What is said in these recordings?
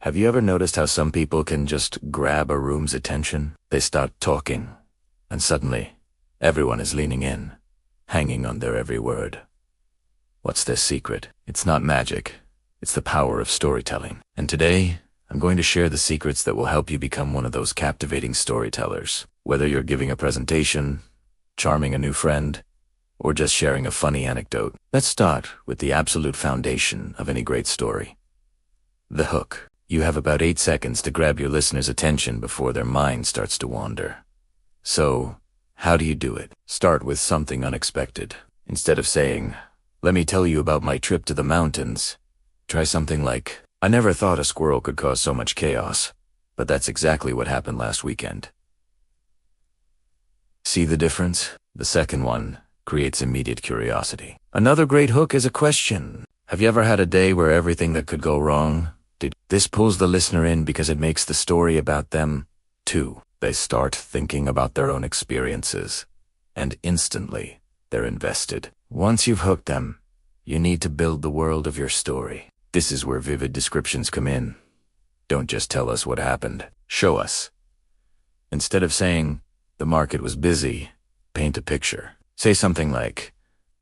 Have you ever noticed how some people can just grab a room's attention? They start talking, and suddenly, everyone is leaning in, hanging on their every word. What's their secret? It's not magic. It's the power of storytelling. And today, I'm going to share the secrets that will help you become one of those captivating storytellers. Whether you're giving a presentation, charming a new friend, or just sharing a funny anecdote. Let's start with the absolute foundation of any great story. The hook. You have about 8 seconds to grab your listener's attention before their mind starts to wander. So, how do you do it? Start with something unexpected. Instead of saying, "Let me tell you about my trip to the mountains," try something like, "I never thought a squirrel could cause so much chaos, but that's exactly what happened last weekend." See the difference? The second one creates immediate curiosity. Another great hook is a question. Have you ever had a day where everything that could go wrong did? This pulls the listener in because it makes the story about them, too. They start thinking about their own experiences, and instantly, they're invested. Once you've hooked them, you need to build the world of your story. This is where vivid descriptions come in. Don't just tell us what happened. Show us. Instead of saying, "The market was busy," paint a picture. Say something like,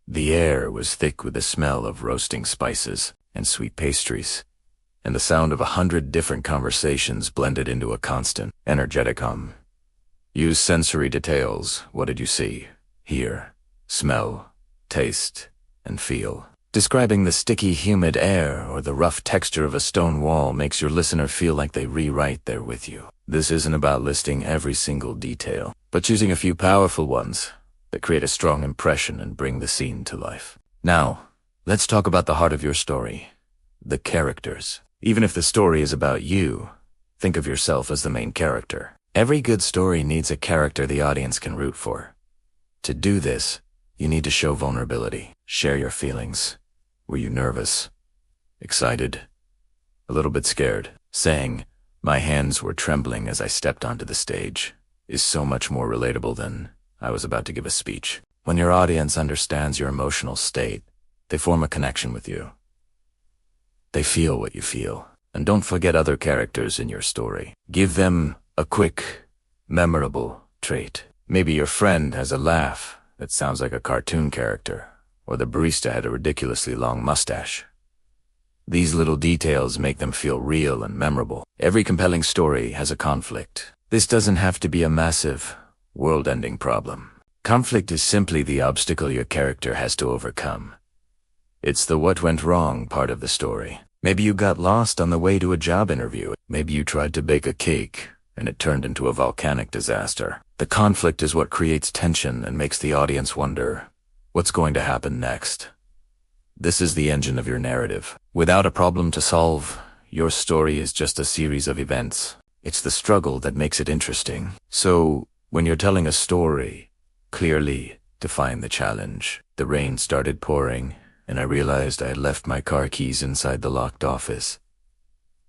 "The air was thick with the smell of roasting spices and sweet pastries, and the sound of 100 different conversations blended into a constant, energetic hum." Use sensory details. What did you see, hear, smell, taste, and feel? Describing the sticky, humid air or the rough texture of a stone wall makes your listener feel like they rewrite there with you. This isn't about listing every single detail, but choosing a few powerful ones that create a strong impression and bring the scene to life. Now, let's talk about the heart of your story, the characters. Even if the story is about you, think of yourself as the main character. Every good story needs a character the audience can root for. To do this, you need to show vulnerability. Share your feelings. Were you nervous? Excited? A little bit scared? Saying, "My hands were trembling as I stepped onto the stage," is so much more relatable than, "I was about to give a speech." When your audience understands your emotional state, they form a connection with you. They feel what you feel. And don't forget other characters in your story. Give them a quick, memorable trait. Maybe your friend has a laugh that sounds like a cartoon character, or the barista had a ridiculously long mustache. These little details make them feel real and memorable. Every compelling story has a conflict. This doesn't have to be a massive, world-ending problem. Conflict is simply the obstacle your character has to overcome. It's the what went wrong part of the story. Maybe you got lost on the way to a job interview. Maybe you tried to bake a cake, and it turned into a volcanic disaster. The conflict is what creates tension and makes the audience wonder, what's going to happen next? This is the engine of your narrative. Without a problem to solve, your story is just a series of events. It's the struggle that makes it interesting. So, when you're telling a story, clearly define the challenge. The rain started pouring, and I realized I had left my car keys inside the locked office.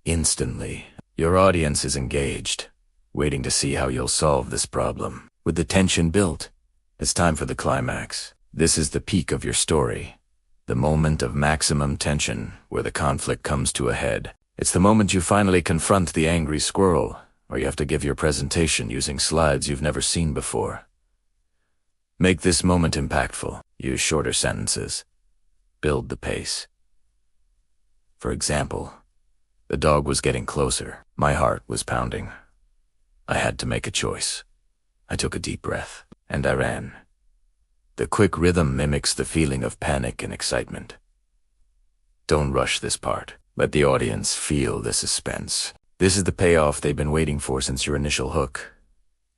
Instantly, your audience is engaged, waiting to see how you'll solve this problem. With the tension built, it's time for the climax. This is the peak of your story, the moment of maximum tension where the conflict comes to a head. It's the moment you finally confront the angry squirrel, or you have to give your presentation using slides you've never seen before. Make this moment impactful. Use shorter sentences. Build the pace. For example, the dog was getting closer. My heart was pounding. I had to make a choice. I took a deep breath, and I ran. The quick rhythm mimics the feeling of panic and excitement. Don't rush this part. Let the audience feel the suspense. This is the payoff they've been waiting for since your initial hook.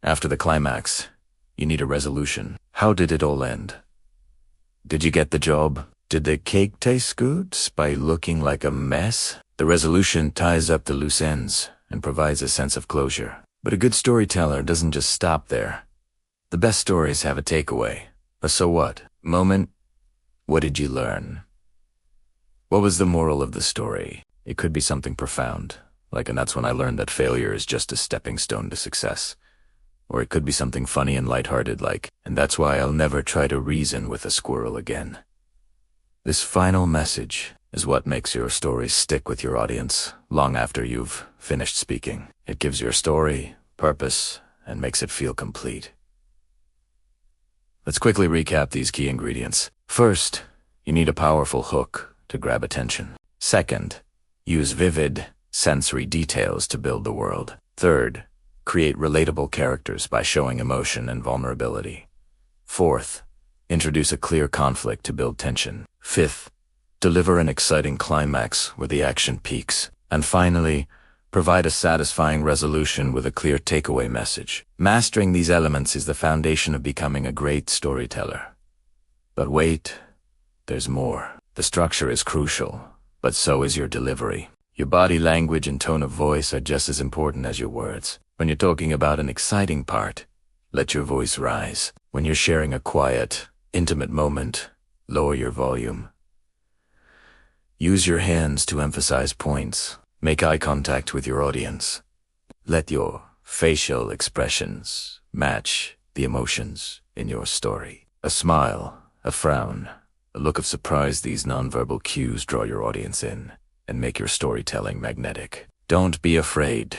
After the climax, you need a resolution. How did it all end? Did you get the job? Did the cake taste good by looking like a mess? The resolution ties up the loose ends and provides a sense of closure. But a good storyteller doesn't just stop there. The best stories have a takeaway. A so what moment. What did you learn? What was the moral of the story? It could be something profound, like, "And that's when I learned that failure is just a stepping stone to success." Or it could be something funny and lighthearted like, "And that's why I'll never try to reason with a squirrel again." This final message is what makes your story stick with your audience long after you've finished speaking. It gives your story purpose and makes it feel complete. Let's quickly recap these key ingredients. First, you need a powerful hook to grab attention. Second, use vivid, sensory details to build the world. Third, create relatable characters by showing emotion and vulnerability. Fourth, introduce a clear conflict to build tension. Fifth, deliver an exciting climax where the action peaks. And finally, provide a satisfying resolution with a clear takeaway message. Mastering these elements is the foundation of becoming a great storyteller. But wait, there's more. The structure is crucial, but so is your delivery. Your body language and tone of voice are just as important as your words. When you're talking about an exciting part, let your voice rise. When you're sharing a quiet, intimate moment, lower your volume. Use your hands to emphasize points. Make eye contact with your audience. Let your facial expressions match the emotions in your story. A smile, a frown, a look of surprise, these nonverbal cues draw your audience in and make your storytelling magnetic. Don't be afraid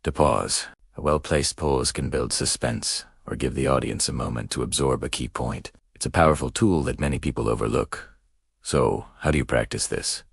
to pause. A well-placed pause can build suspense or give the audience a moment to absorb a key point. It's a powerful tool that many people overlook. So, how do you practice this?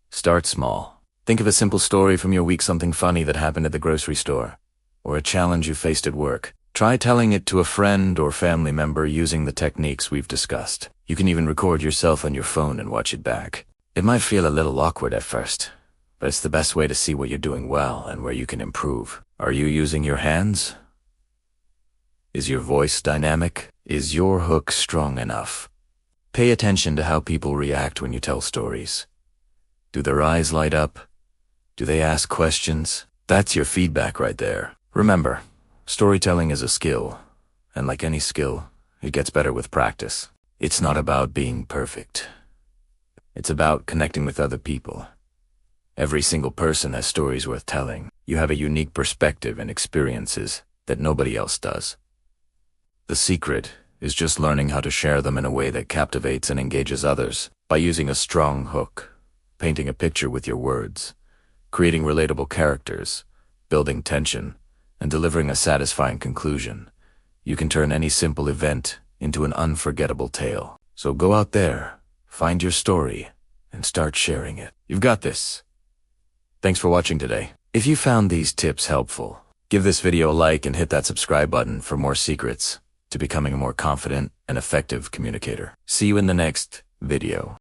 Start small. Think of a simple story from your week, something funny that happened at the grocery store, or a challenge you faced at work. Try telling it to a friend or family member using the techniques we've discussed. You can even record yourself on your phone and watch it back. It might feel a little awkward at first, but it's the best way to see what you're doing well and where you can improve. Are you using your hands? Is your voice dynamic? Is your hook strong enough? Pay attention to how people react when you tell stories. Do their eyes light up? Do they ask questions? That's your feedback right there. Remember, storytelling is a skill, and like any skill, it gets better with practice. It's not about being perfect. It's about connecting with other people. Every single person has stories worth telling. You have a unique perspective and experiences that nobody else does. The secret is just learning how to share them in a way that captivates and engages others by using a strong hook, painting a picture with your words, creating relatable characters, building tension, and delivering a satisfying conclusion. You can turn any simple event into an unforgettable tale. So go out there, find your story, and start sharing it. You've got this. Thanks for watching today. If you found these tips helpful, give this video a like and hit that subscribe button for more secrets to becoming a more confident and effective communicator. See you in the next video.